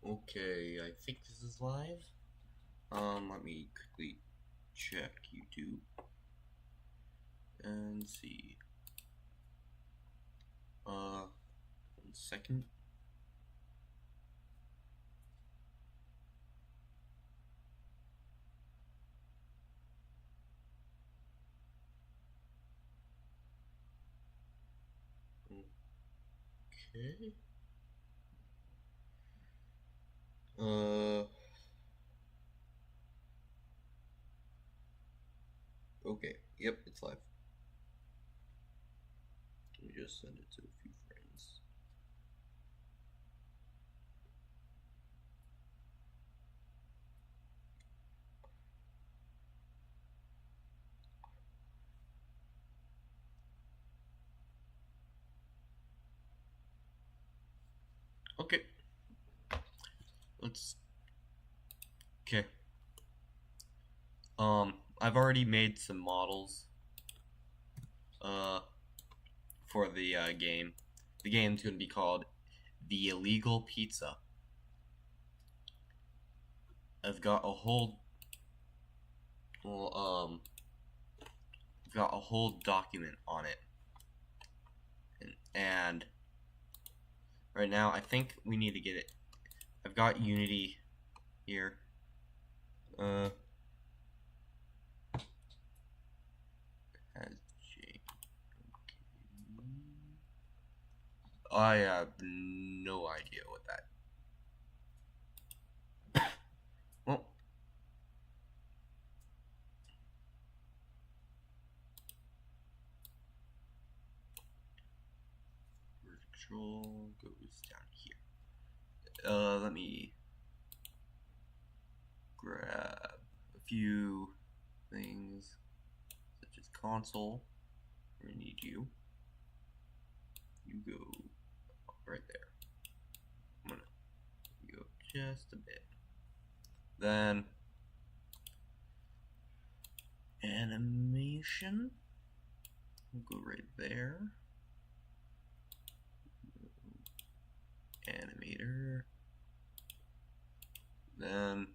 Okay, I think this is live. Let me quickly check YouTube and see. 1 second. Okay. Okay. Yep, it's live. Let me just send it to a few friends. Okay. Let's. Okay. I've already made some models. For the game. The game's gonna be called The Illegal Pizza. I've got a whole well, I've got a whole document on it, and right now I think we need to get it. I've got Unity here. Has J. I have no idea what that. Well, control goes down here. Let me grab a few things such as console. We're gonna need you. You go right there. I'm gonna go just a bit. Then animation. We'll go right there. Animator. Then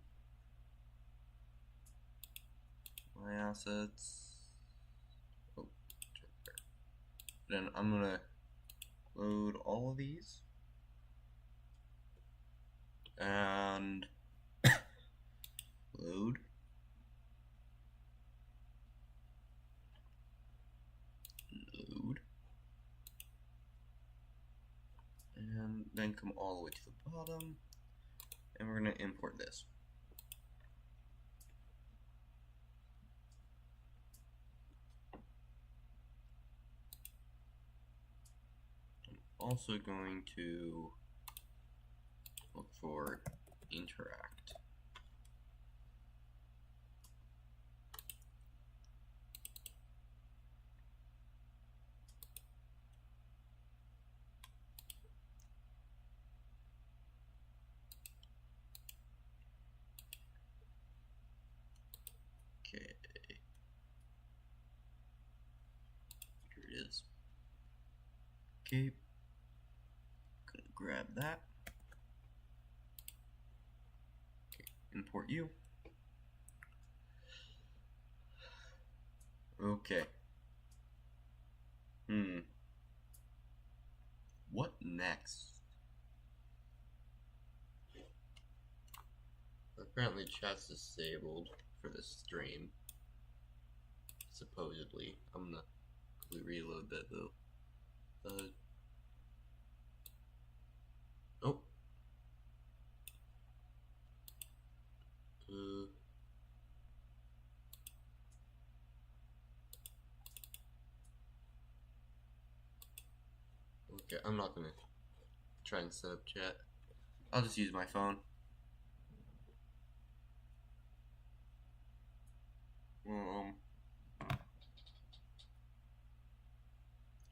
my assets. Oh, there. Then I'm gonna load all of these and load. Load. And then come all the way to the bottom, and we're going to import this. I'm also going to look for interact. Okay, here it is. Okay, gonna grab that. Okay, import you. Okay. What next? Apparently chat's disabled for this stream. Supposedly. I'm gonna quickly reload that though. Oh. Okay, I'm not gonna try and set up chat. I'll just use my phone.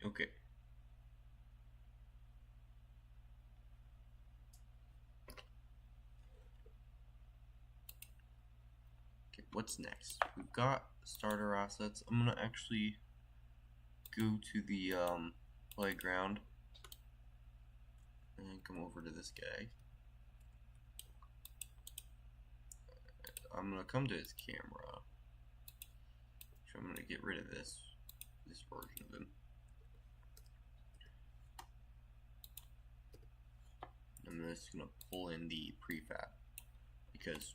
Okay. Okay, what's next? We've got starter assets. I'm gonna actually go to the playground and come over to this guy. I'm gonna come to his camera. So I'm gonna get rid of this version of him. I'm just gonna pull in the prefab because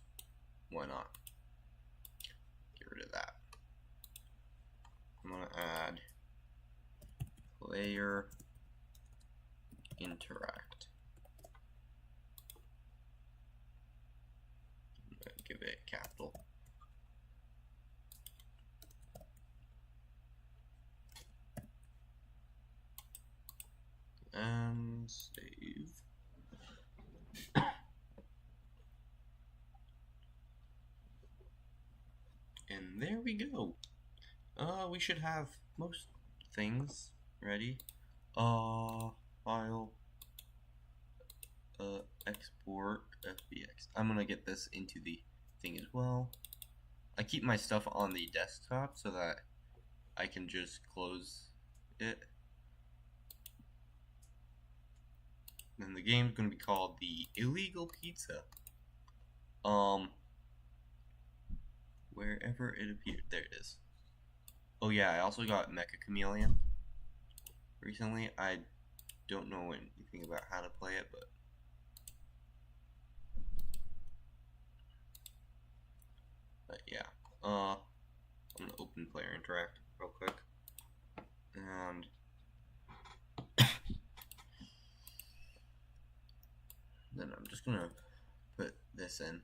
why not? Get rid of that. I'm gonna add player interact. I'm gonna give it capital. And save. And there we go. We should have most things ready. File, export FBX. I'm gonna get this into the thing as well. I keep my stuff on the desktop so that I can just close it. And the game's gonna be called the Illegal Pizza. Wherever it appeared, there it is. Oh yeah, I also got Mecha Chameleon recently. I don't know anything about how to play it, but yeah. I'm gonna open player interact real quick, and then I'm just gonna put this in.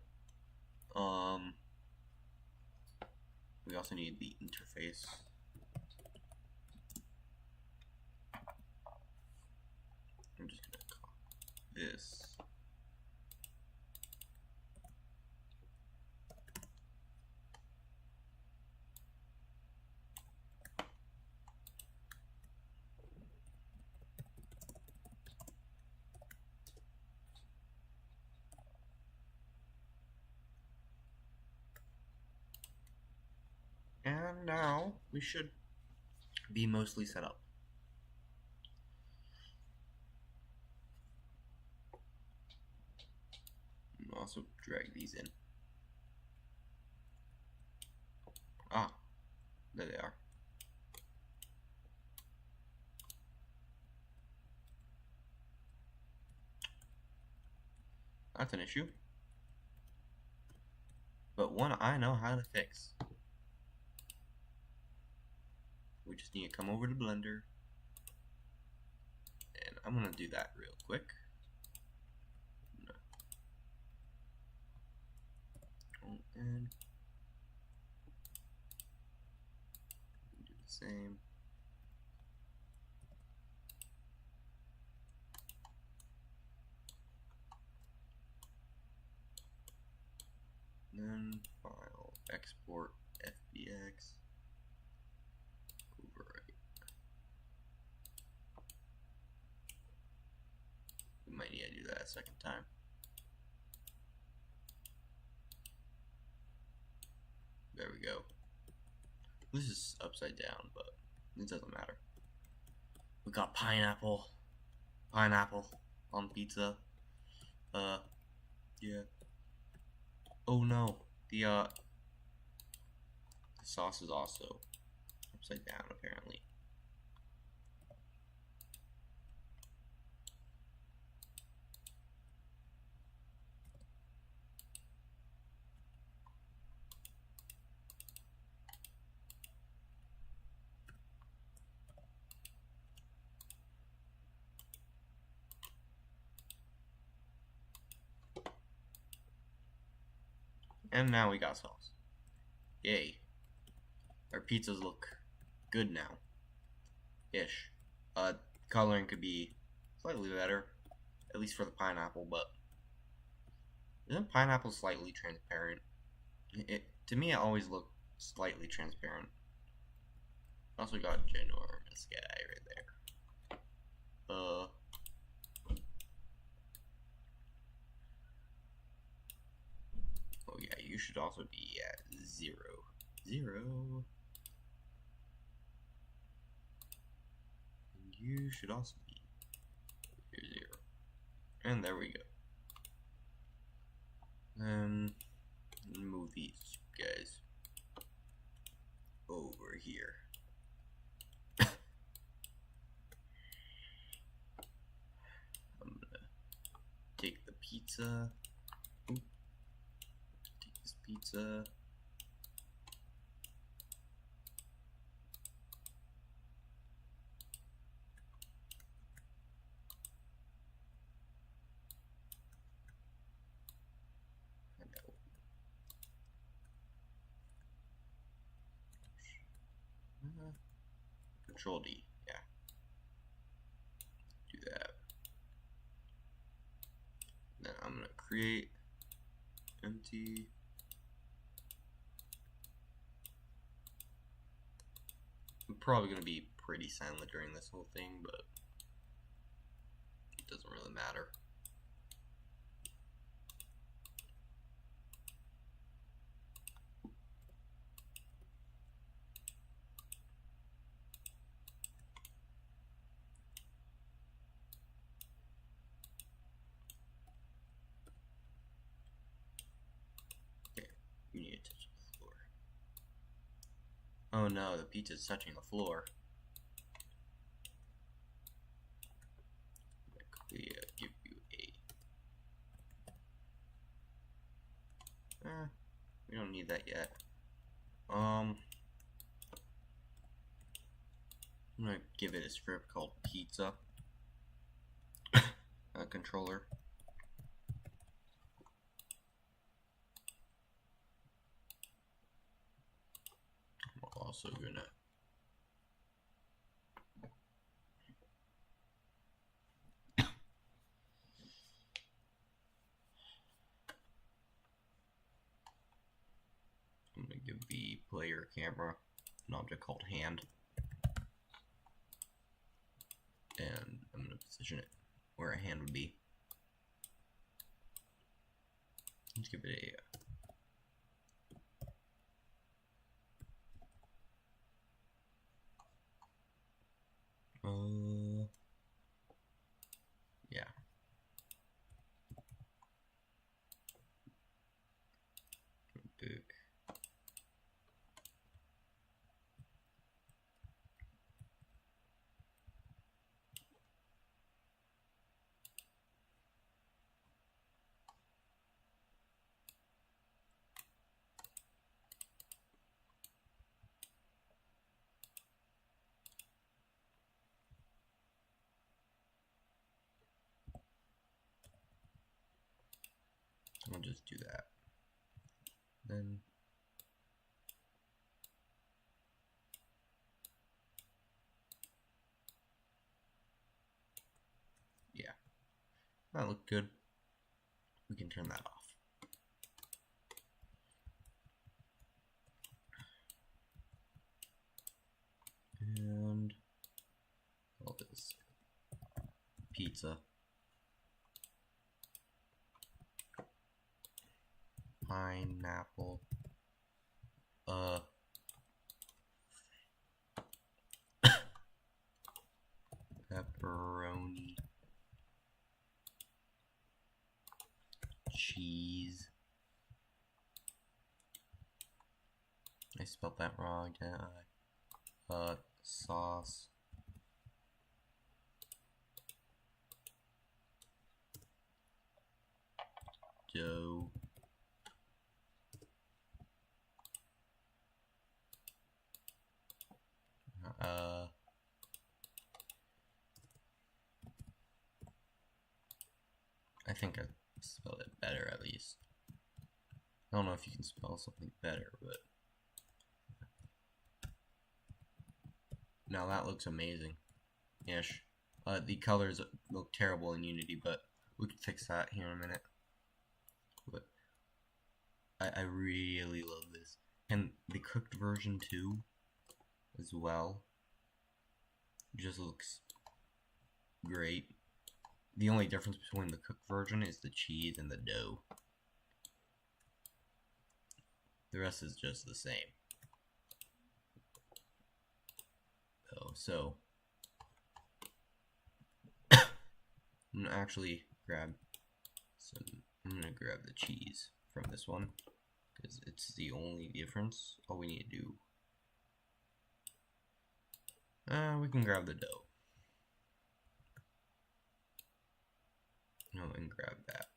We also need the interface. I'm just gonna copy this. And now we should be mostly set up. I'll also drag these in. Ah, there they are. That's an issue, but one I know how to fix. We just need to come over to Blender, and I'm gonna do that real quick. And do the same. Then file, export, FBX, overwrite. We might need to do that a second time. There we go. This is upside down, but it doesn't matter. We got pineapple on pizza. Yeah. Oh no, the sauce is also upside down apparently. And now we got sauce. Yay. Our pizzas look good now. Ish. Coloring could be slightly better, at least for the pineapple, but isn't pineapple slightly transparent? To me, it always looked slightly transparent. Also got ginormous guy right there. Oh yeah, you should also be at 0. 0. And you should also be 0. And there we go. Move move these guys over here. I'm gonna take the pizza. Ooh. Take this pizza. Control D, yeah. Do that. Then I'm gonna create empty. I'm probably gonna be pretty silent during this whole thing, but it doesn't really matter. You need to touch the floor. Oh no, the pizza's touching the floor. Quickly give you a. We don't need that yet. I'm gonna give it a script called pizza. Controller. I'm also gonna give the player camera an object called hand, and I'm gonna position it where a hand would be. Let's give it a yeah. Big. I'll just do that. Then yeah, that looked good. We can turn that off. And all this pizza. Pineapple. Pepperoni. Cheese. I spelled that wrong, didn't I? Sauce. Dough. I think I spelled it better at least. I don't know if you can spell something better, but now that looks amazing. Ish. The colors look terrible in Unity, but we can fix that here in a minute. But I really love this. And the cooked version too, as well, just looks great. The only difference between the cooked version is the cheese and the dough. The rest is just the same. So I'm gonna actually grab some. I'm gonna grab the cheese from this one because it's the only difference. All we need to do, we can grab the dough. No, and grab that.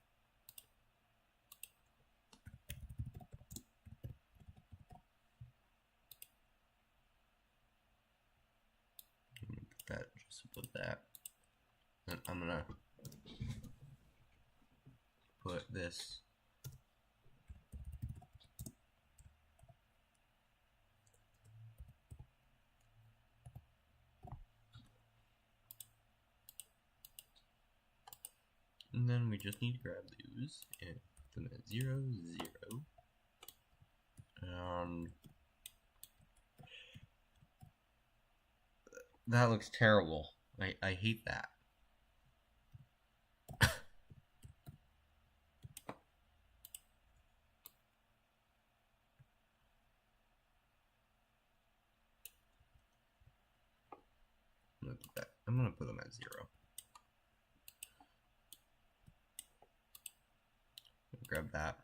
Put that just above that. And I'm gonna put this and then we just need to grab those and put them at 0, 0. That looks terrible. I hate that. I'm gonna put them at 0. Grab that.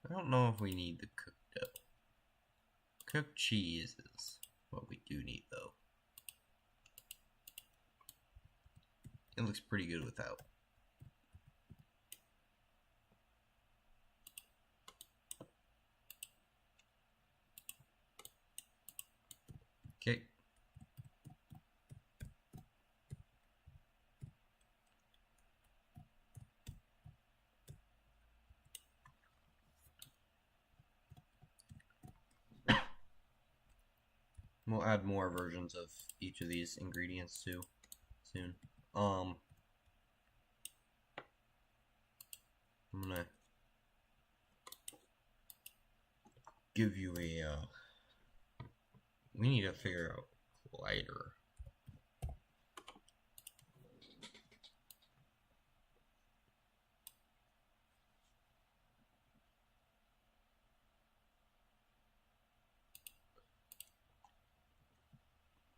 I don't know if we need the cooked dough. Cooked cheese is what we do need, though. It looks pretty good without. Okay. We'll add more versions of each of these ingredients too soon. I'm gonna give you a we need to figure out collider.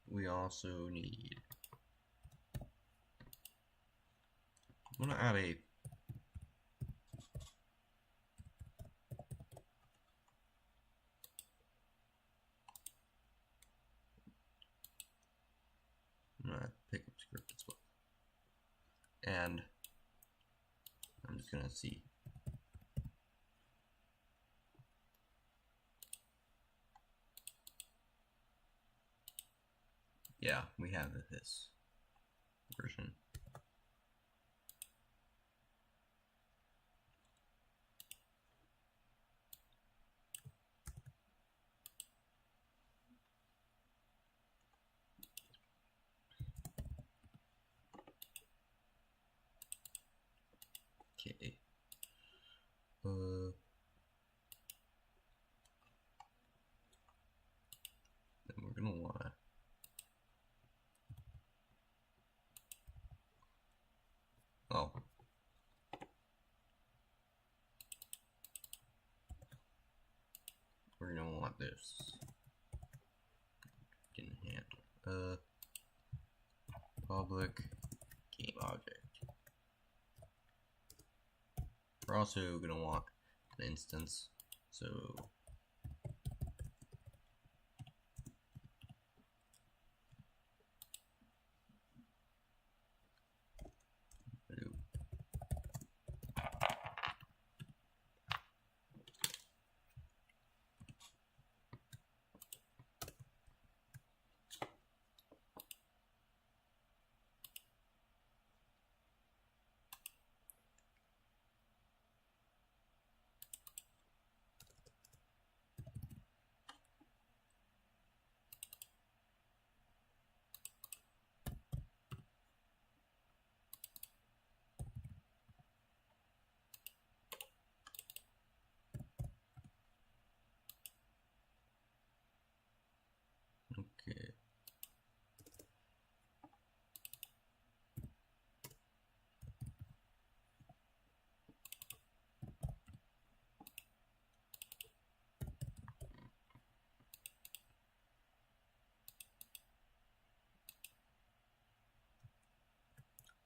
We also need, I'm gonna add a pick up script as well. And I'm just gonna see. Yeah, we have this version. Okay. Then we're gonna wanna we're gonna want this in hand. Public game object. We're also gonna want an instance, so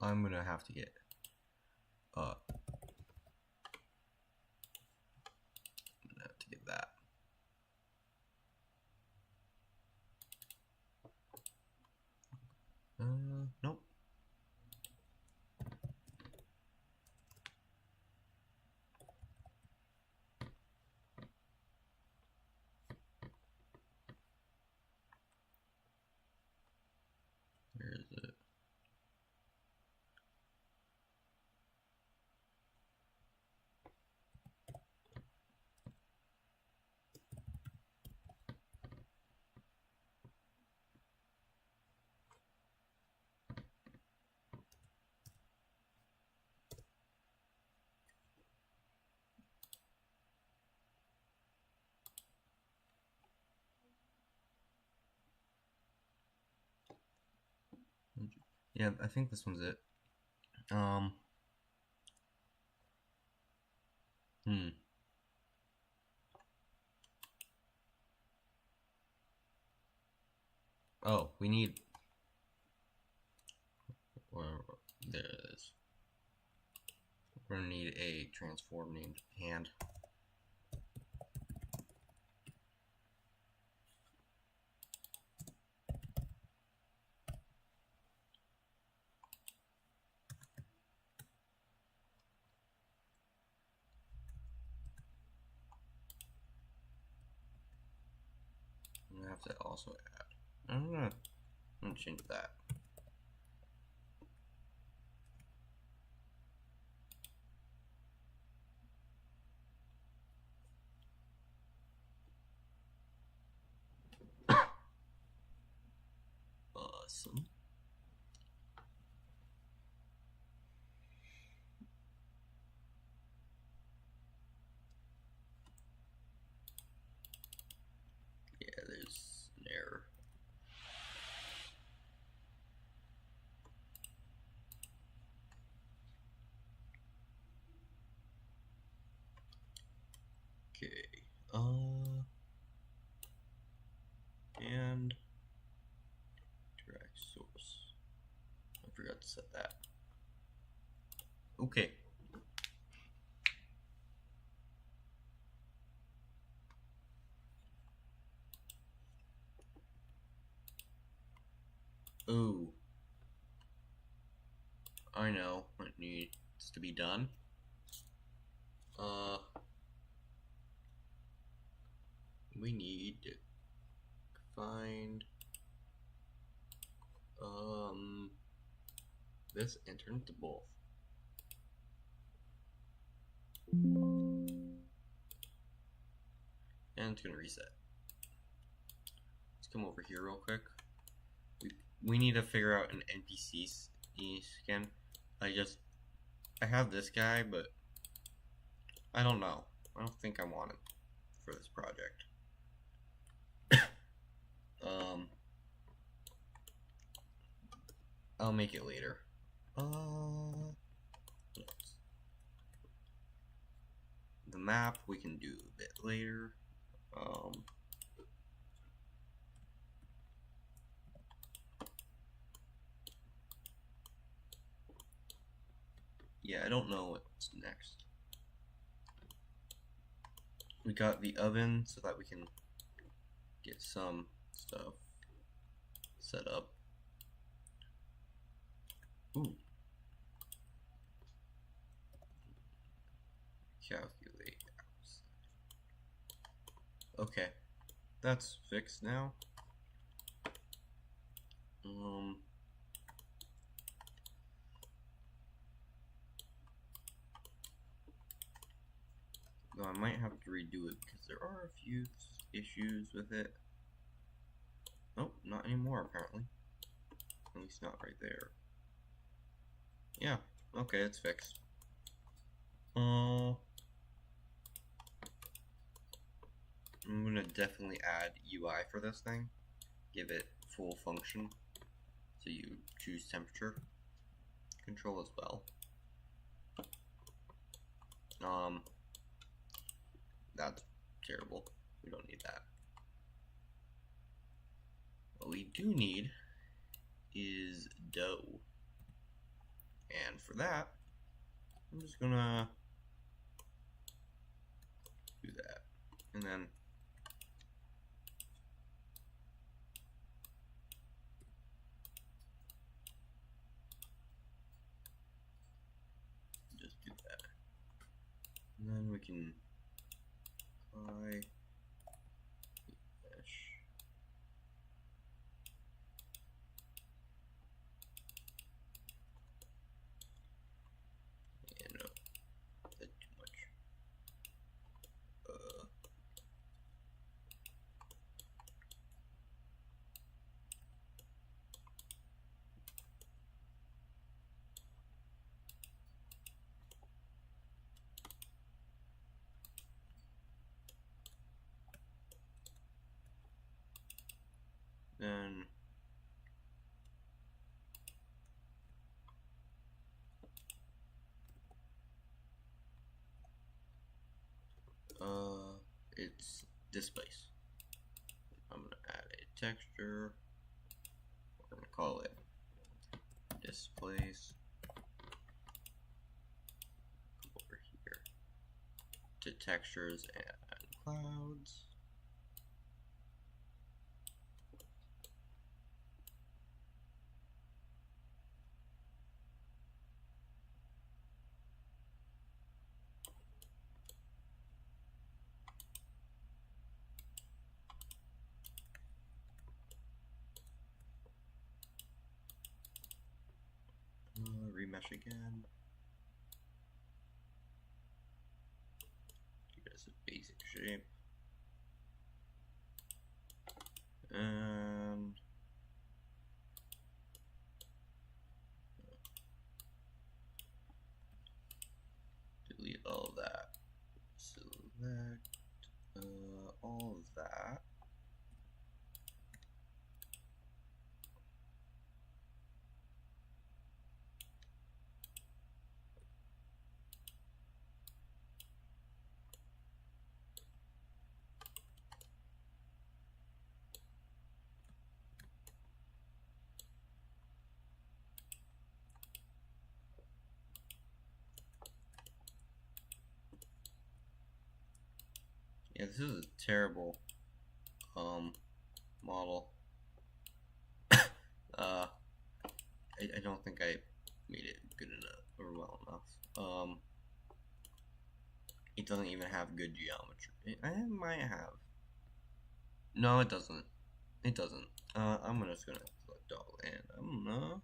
I'm gonna have to get that. Nope. Where is it? Yeah, I think this one's it. Oh, we need. There it is. We're gonna need a transform named hand. I'm gonna have to also add. I'm gonna change that. Awesome. Yeah, there's an error. Okay. And drag source. I forgot to set that. Okay. Oh. I know what needs to be done. We need to find this and turn it to both. And it's gonna reset. Let's come over here real quick. We need to figure out an NPC skin. I have this guy, but I don't know. I don't think I want him for this project. I'll make it later. The map we can do a bit later. Yeah, I don't know what's next. We got the oven so that we can get some stuff set up. Ooh. Calculate. Okay, that's fixed now. No, I might have to redo it because there are a few issues with it. Nope, not anymore apparently. At least not right there. Yeah, okay, it's fixed. I'm gonna definitely add UI for this thing. Give it full function. So you choose temperature control as well. That's terrible. We don't need that. What we do need is dough. And for that, I'm just gonna do that. And then just do that. And then we can apply mesh. Yeah, no, that's too much. Then it's displace. I'm gonna add a texture. We're gonna call it displace. Come over here to textures and clouds. Remesh again. Give it as a basic shape. And delete all of that. Select all of that. Yeah, this is a terrible model. I don't think I made it good enough or well enough. It doesn't even have good geometry. I might have. No, it doesn't. It doesn't. I'm just gonna select all, and I'm gonna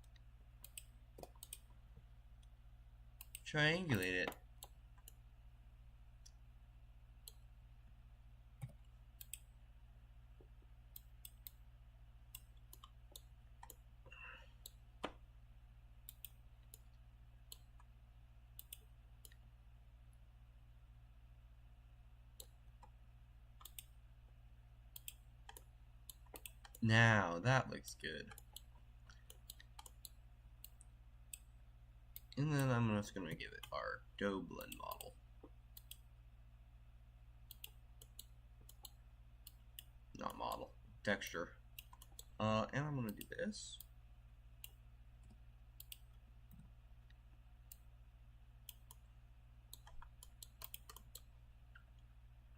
triangulate it. Now that looks good. And then I'm just gonna give it our dough blend model. Not model, texture. And I'm gonna do this.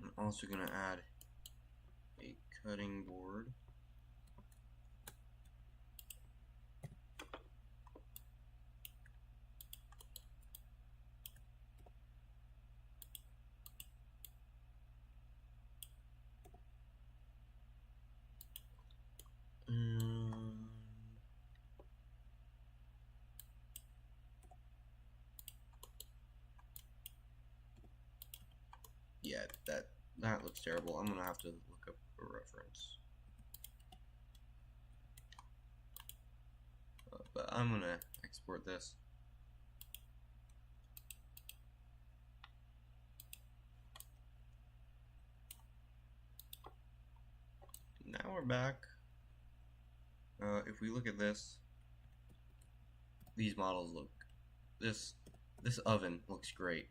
I'm also gonna add a cutting board. Yeah, that looks terrible. I'm gonna have to look up a reference. But I'm gonna export this. Now we're back. If we look at this, these models look. This oven looks great.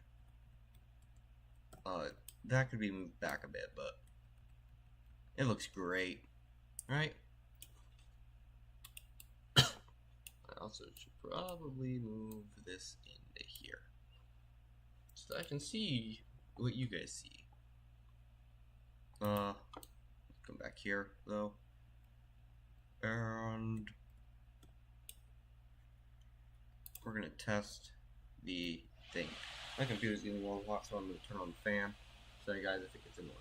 That could be moved back a bit, but it looks great, right? also should probably move this into here so that I can see what you guys see. Come back here though, and we're gonna test the thing. My computer's getting a little hot, so I'm gonna turn on the fan. Sorry guys if it gets annoying.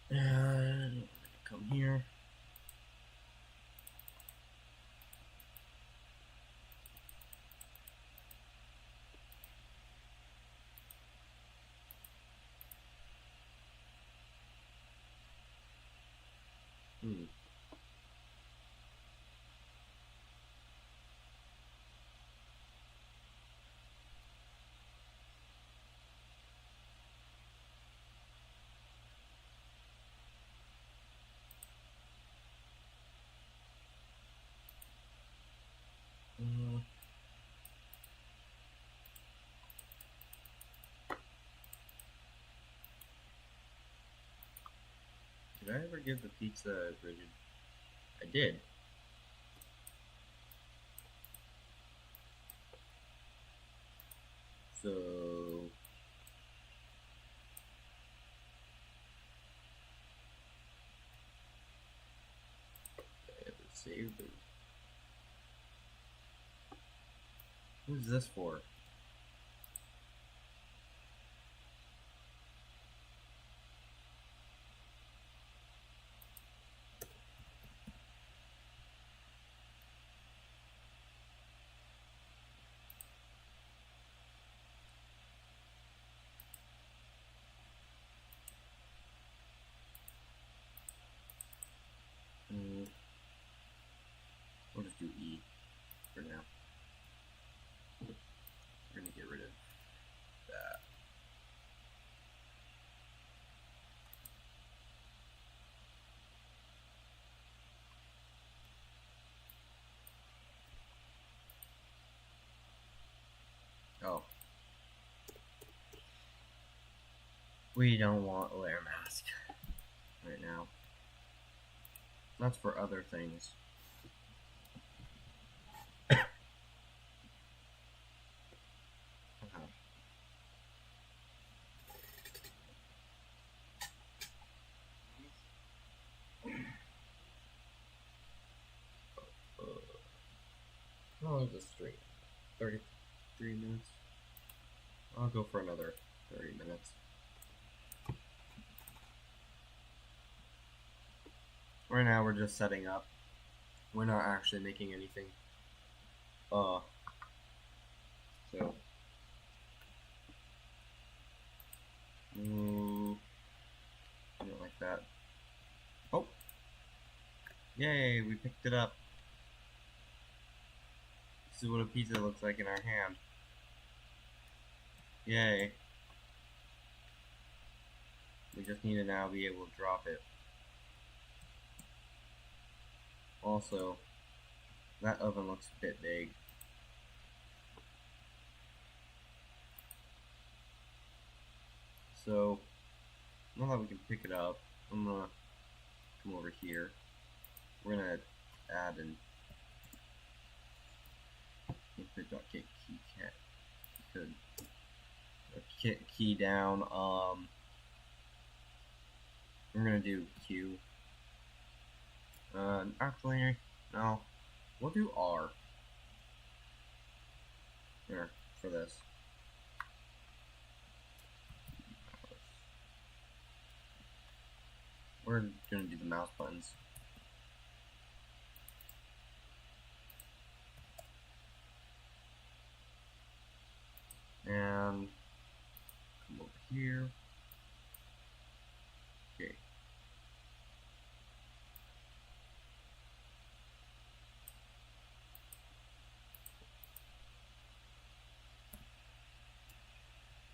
And come here. Did I ever give the pizza rigid? I did. So I have to save it. What is this for? We'll just do E for now. We're gonna get rid of that. Oh. We don't want a layer mask right now. That's for other things. How long is this stream? 33 minutes? I'll go for another 30 minutes. Right now we're just setting up. We're not actually making anything. So I don't like that. Oh! Yay, we picked it up. This is what a pizza looks like in our hand. Yay. We just need to now be able to drop it. Also, that oven looks a bit big. So, now that we can pick it up, I'm gonna come over here. We're gonna add an input.get key cat. Could key down. We're gonna do Q. Actually, no. We'll do R. Here, for this. We're gonna do the mouse buttons. And come over here. Okay.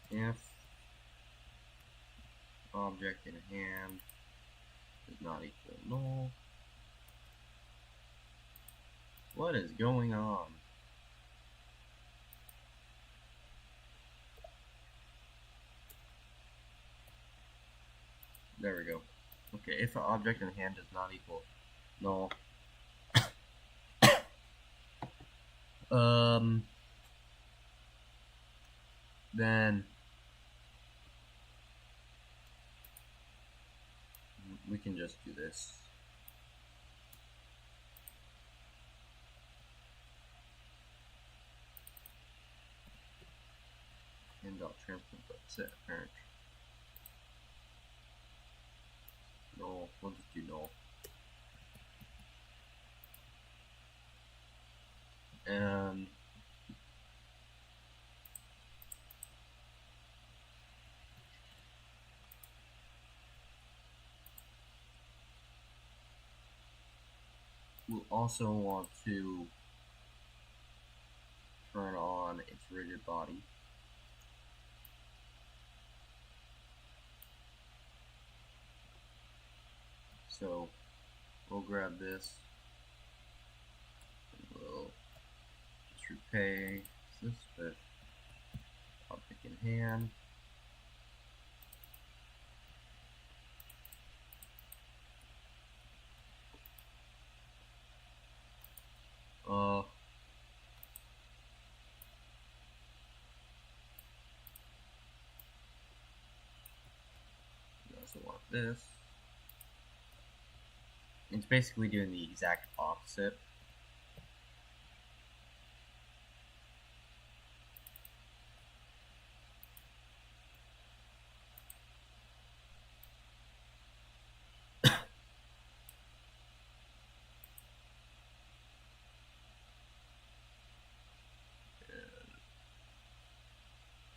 If object in hand is not equal null. What is going on? There we go. Okay, if an object in hand does not equal null, then we can just do this. And dot transfer dot set parent. Null. We'll just do null. And we'll also want to turn on its rigid body. So we'll grab this. And we'll just repay this with object in hand. We also want this. It's basically doing the exact opposite.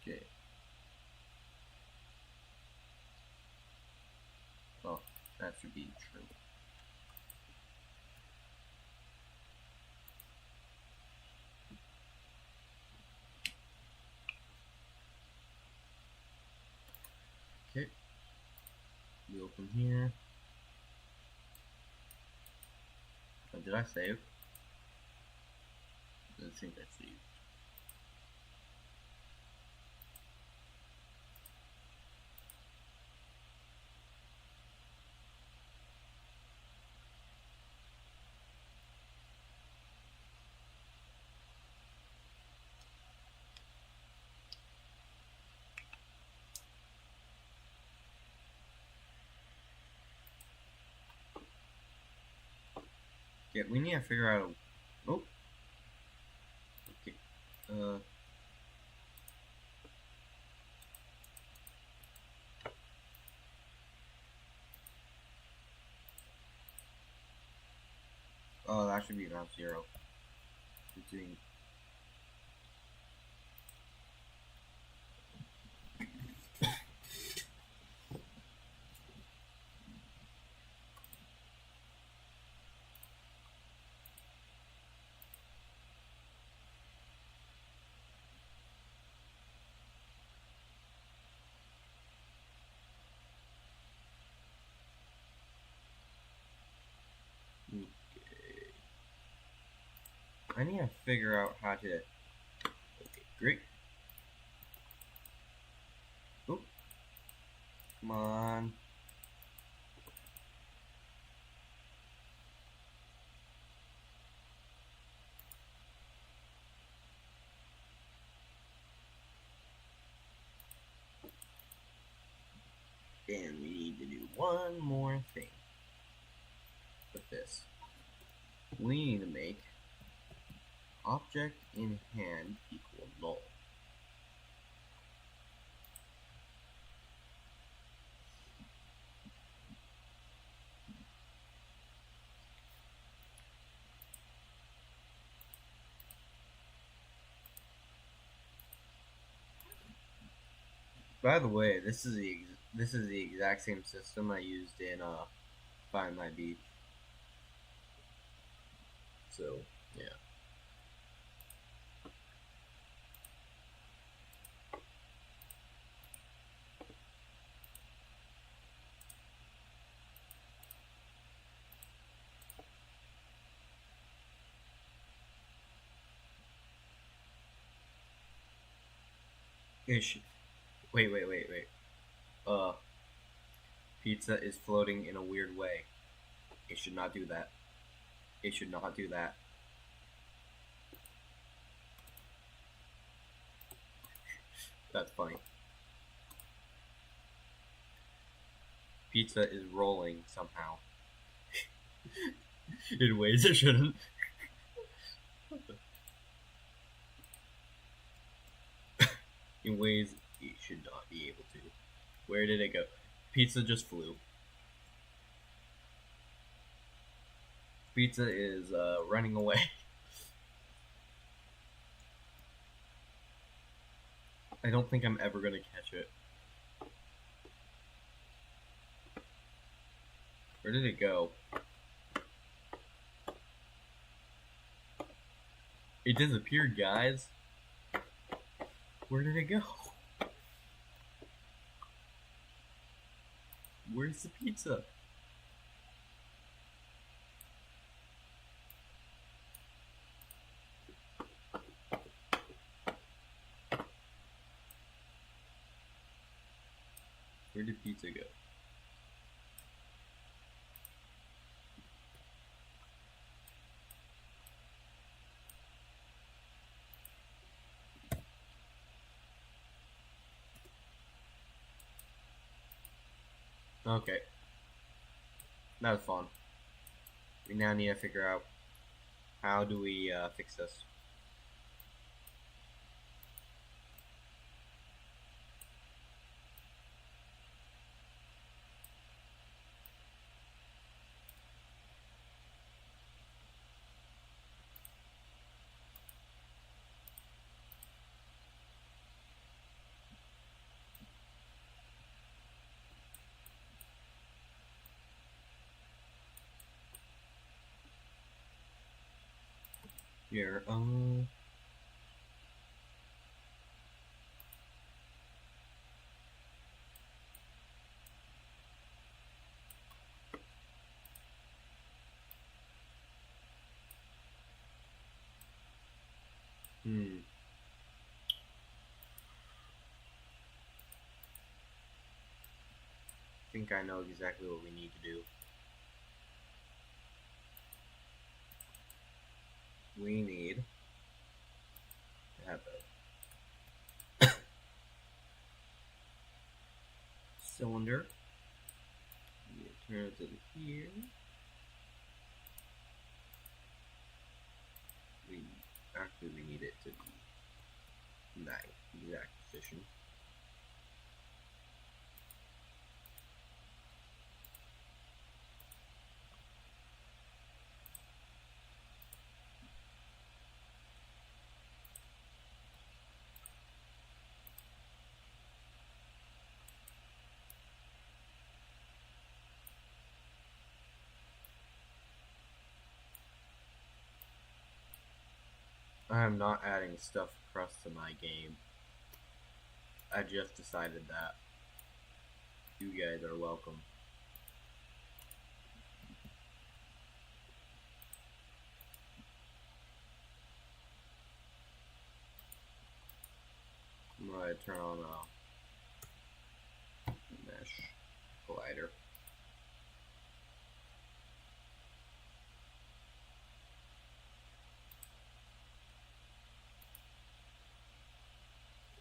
Okay. Oh, that should be true. Okay. We open here. Oh, did I save? I think I saved. Yeah, we need to figure out. Oh. Okay. Oh, that should be around 0. It's doing. Okay. I need to figure out how to. Okay, great. Oh, come on. And we need to do one more thing with this. We need to make object in hand equal null. By the way, this is the exact same system I used in Find My Beach. So yeah. Ish. Wait. Pizza is floating in a weird way. It should not do that. It should not do that. That's funny. Pizza is rolling somehow. In ways it shouldn't. In ways it should not be able to. Where did it go? Pizza just flew. Pizza is running away. I don't think I'm ever gonna catch it. Where did it go? It disappeared, guys. Where did it go? Where's the pizza? Where did pizza go? Okay. That was fun. We now need to figure out how do we fix this. Here, I think I know exactly what we need to do. We need to have a cylinder. We need to turn it to here. We need it to be in that exact position. I am not adding stuff across to my game. I just decided that. You guys are welcome. I'm going to turn on a mesh collider.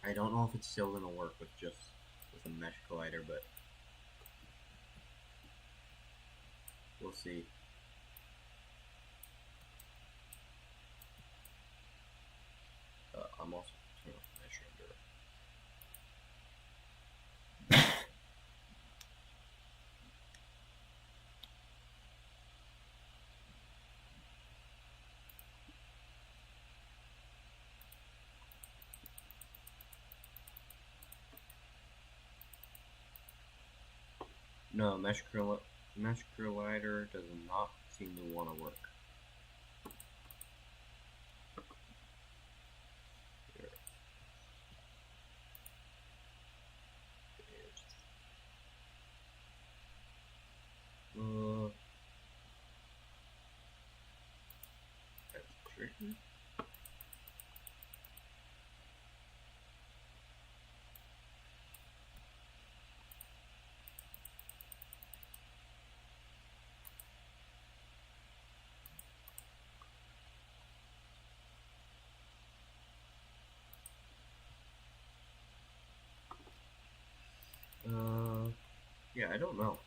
I don't know if it's still going to work with a mesh collider, but we'll see. I'm also turn off the mesh render. No, mesh collider does not seem to want to work. That's tricky. I don't know.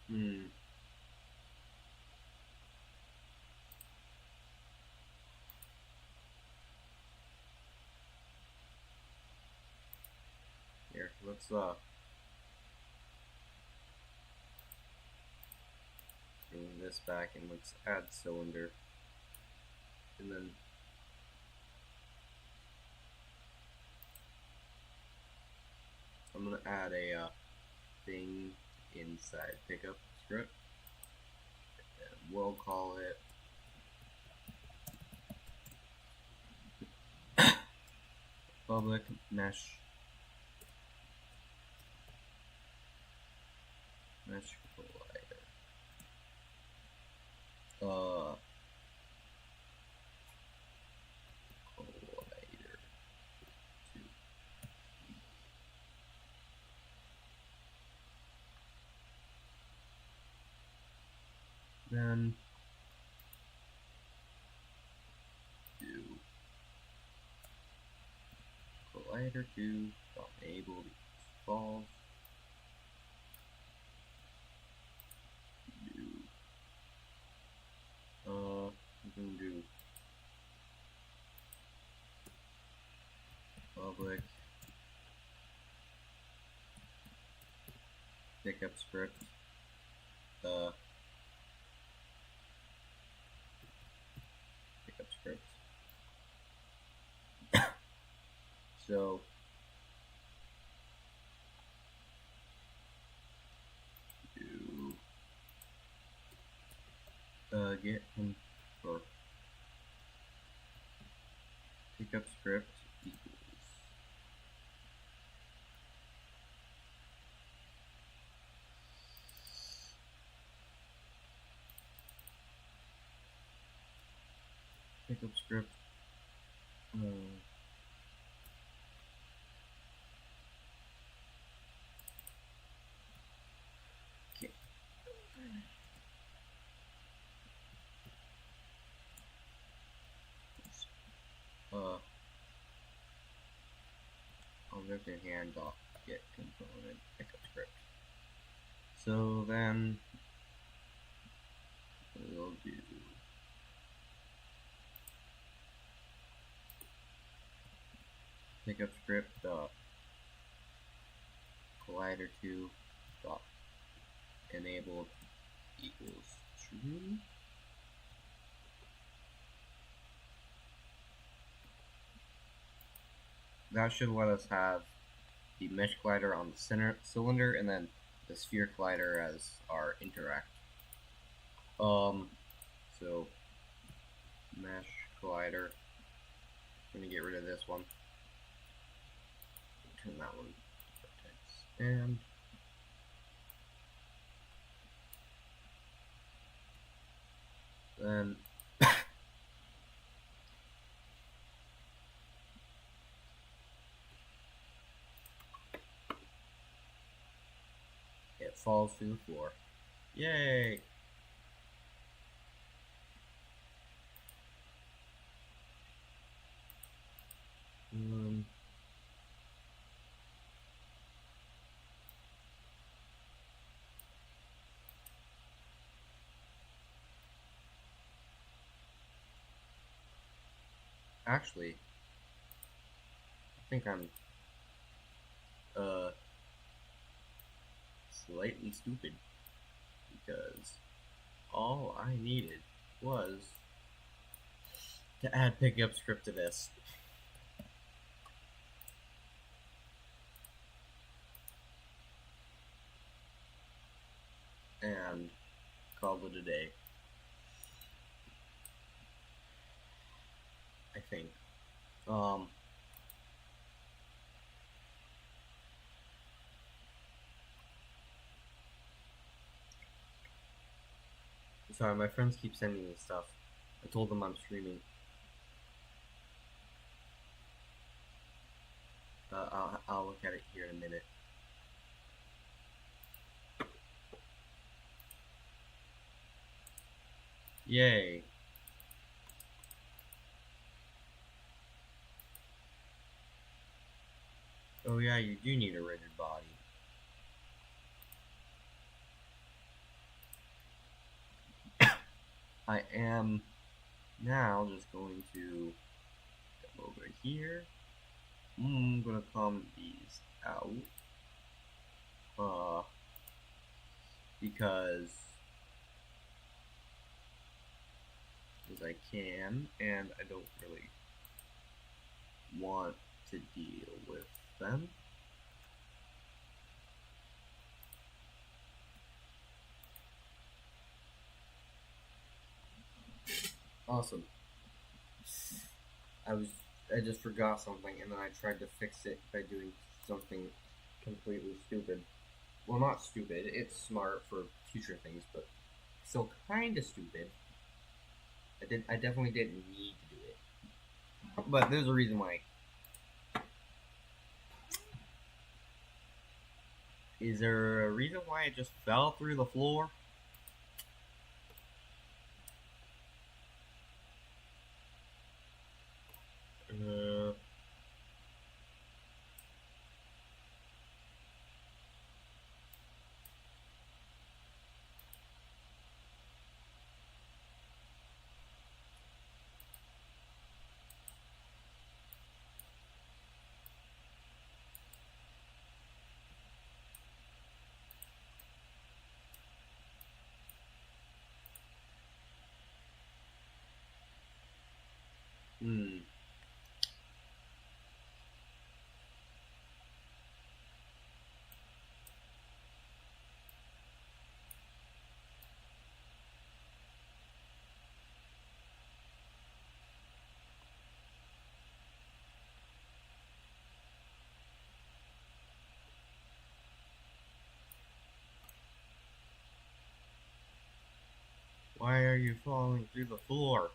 Hmm. Here, let's bring this back and let's add cylinder. And then I'm gonna add a thing inside pickup script, and we'll call it public mesh collider. Collider 2. Then do collider 2 dot enable false. We can do public pickup script pickup script. So do get him for pickup script equals pickup script okay. Object in hand dot get component pickup script. So then we'll do pickup script dot collider 2 dot enabled equals true. That should let us have the mesh collider on the center cylinder and then the sphere collider as our interact. So mesh collider. I'm gonna get rid of this one. Turn that one to vertex. And then it falls to the floor. Yay! Actually, I think I'm slightly stupid because all I needed was to add pickup script to this. And called it a day. I think. Sorry, my friends keep sending me stuff. I told them I'm streaming. I'll look at it here in a minute. Yay. Oh yeah, you do need a rigid body. I am now just going to come over here. I'm gonna come these out. Because I can, and I don't really want to deal with them. Awesome. I just forgot something, and then I tried to fix it by doing something completely stupid. Well, not stupid. It's smart for future things, but still kind of stupid. I definitely didn't need to do it, but there's a reason why. Is there a reason why it just fell through the floor? Uh, hmm. Why are you falling through the floor?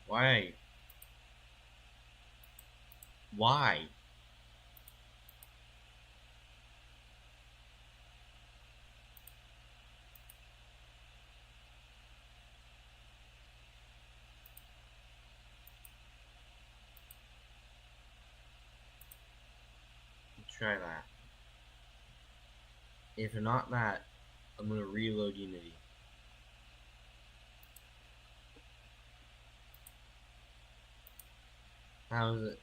Why? Why? Let's try that. If not that, I'm gonna reload Unity. How is it?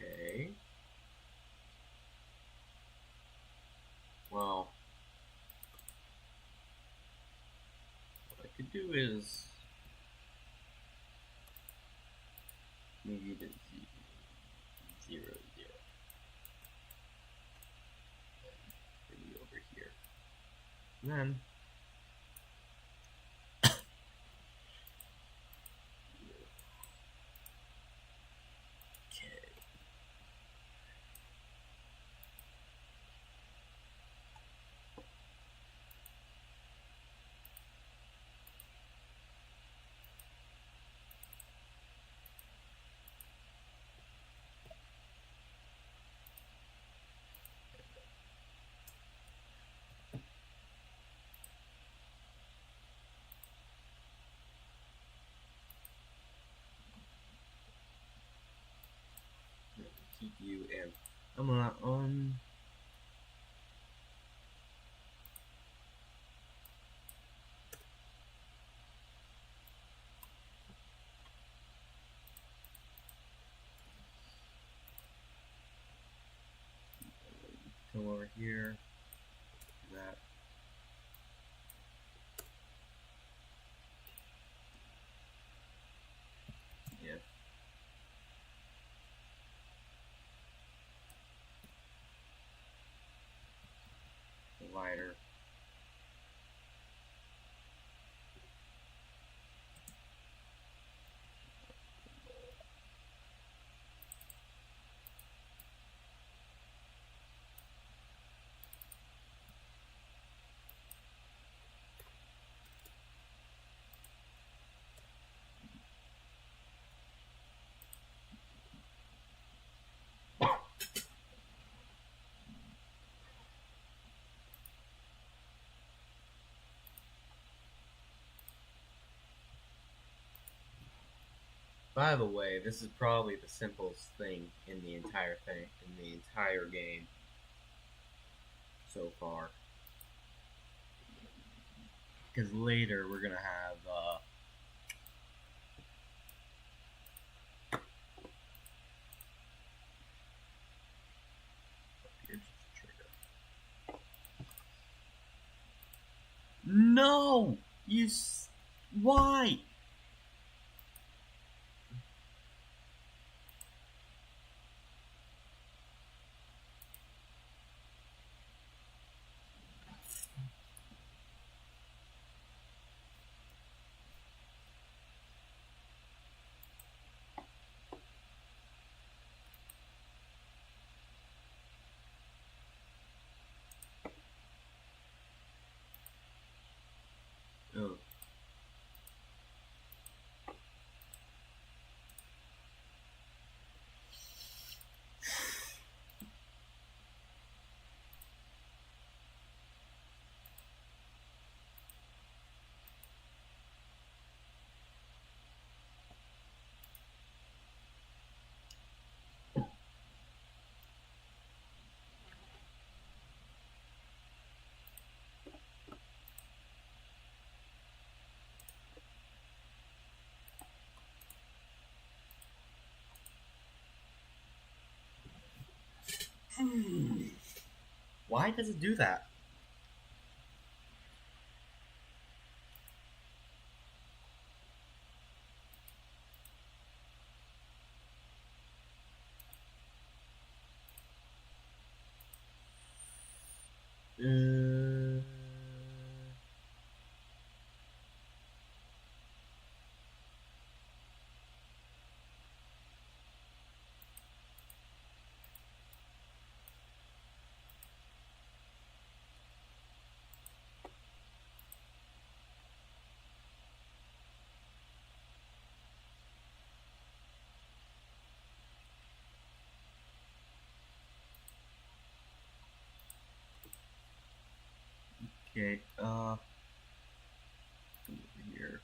Okay. Well, what I could do is maybe it is 0, 0. Bring you over here. And then okay. Keep you and I'm gonna come over here, that. Yeah. Lighter. By the way, this is probably the simplest thing in the entire game so far. Because later we're gonna have here's the trigger. No, why? Oh. Why does it do that? Okay, over here.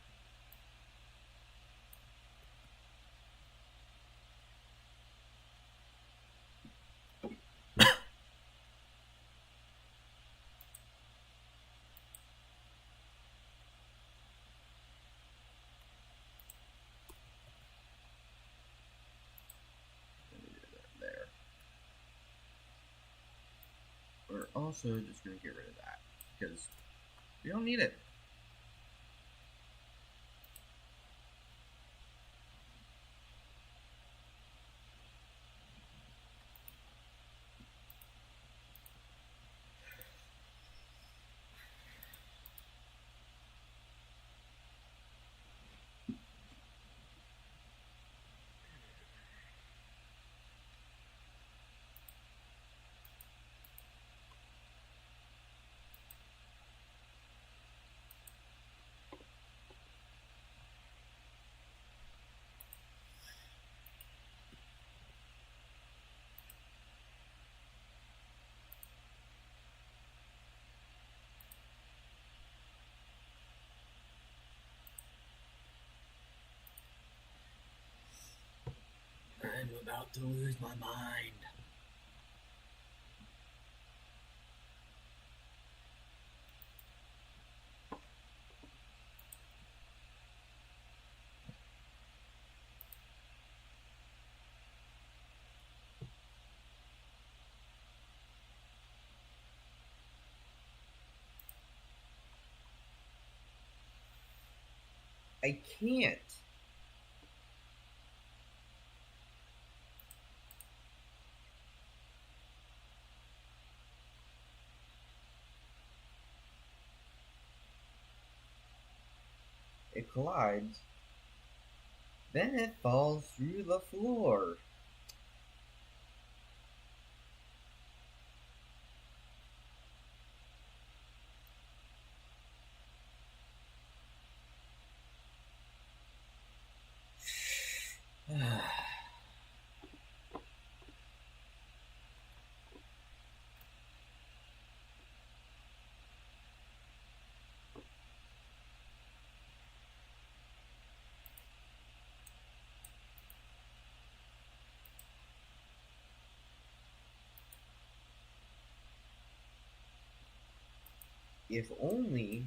There. We're also just gonna get rid of that because we don't need it. I'm about to lose my mind. I can't. It collides. Then it falls through the floor. If only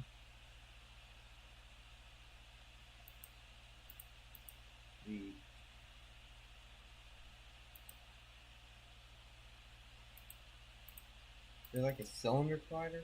we they're like a cylinder collider.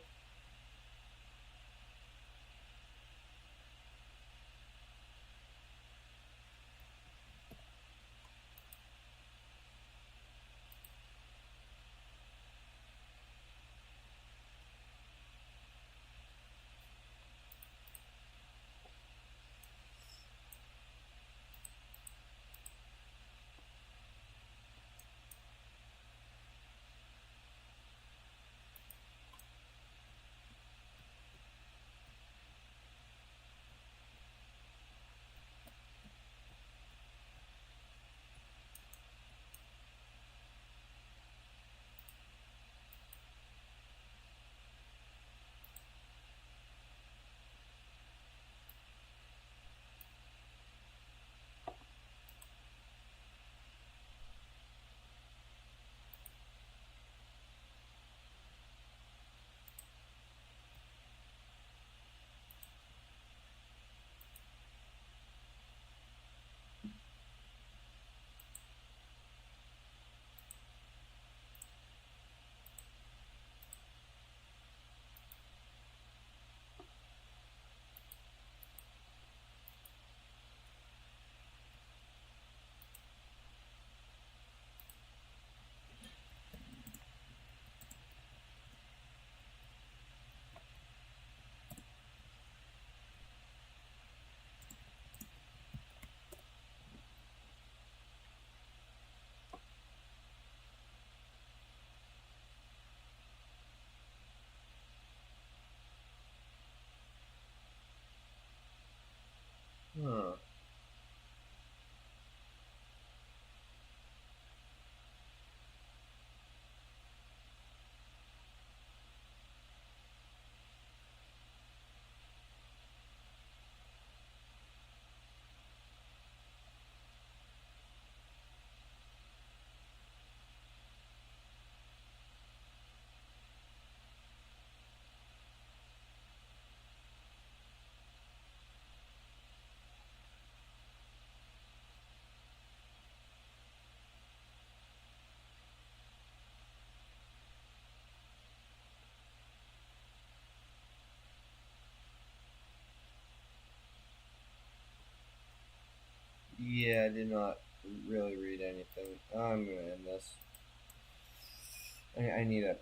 Huh. Yeah, I did not really read anything. I'm gonna end this. I need a.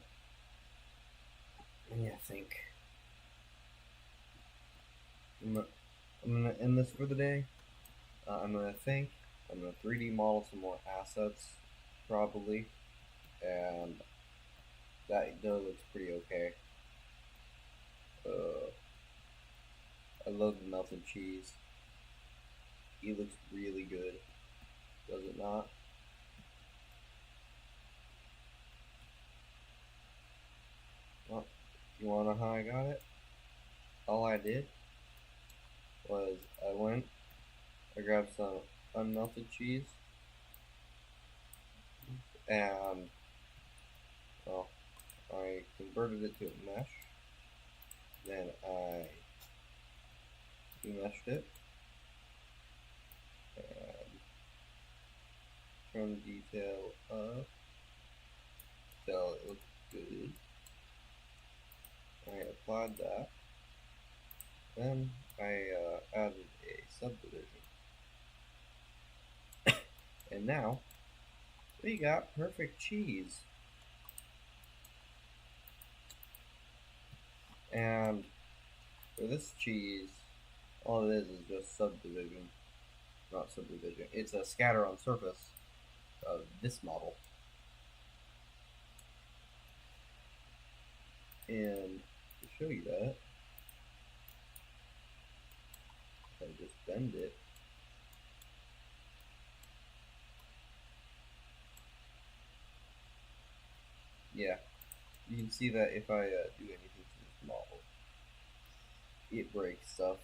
I need to think. I'm gonna end this for the day. I'm gonna think. I'm gonna 3D model some more assets, probably, and that dough looks pretty okay. Uh, I love the melted cheese. It looks really good. Does it not? Well, you wanna know how I got it? All I did was I grabbed some unmelted cheese, and well, I converted it to a mesh. Then I demeshed it and turned detail up until it looked good. I applied that. Then I added a subdivision. And now we got perfect cheese. And for this cheese, all it is just subdivision. Not subdivision. It's a scatter on surface of this model. And to show you that, if I just bend it, yeah, you can see that if I do anything to this model, it breaks stuff.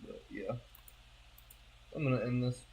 But yeah, I'm gonna end this.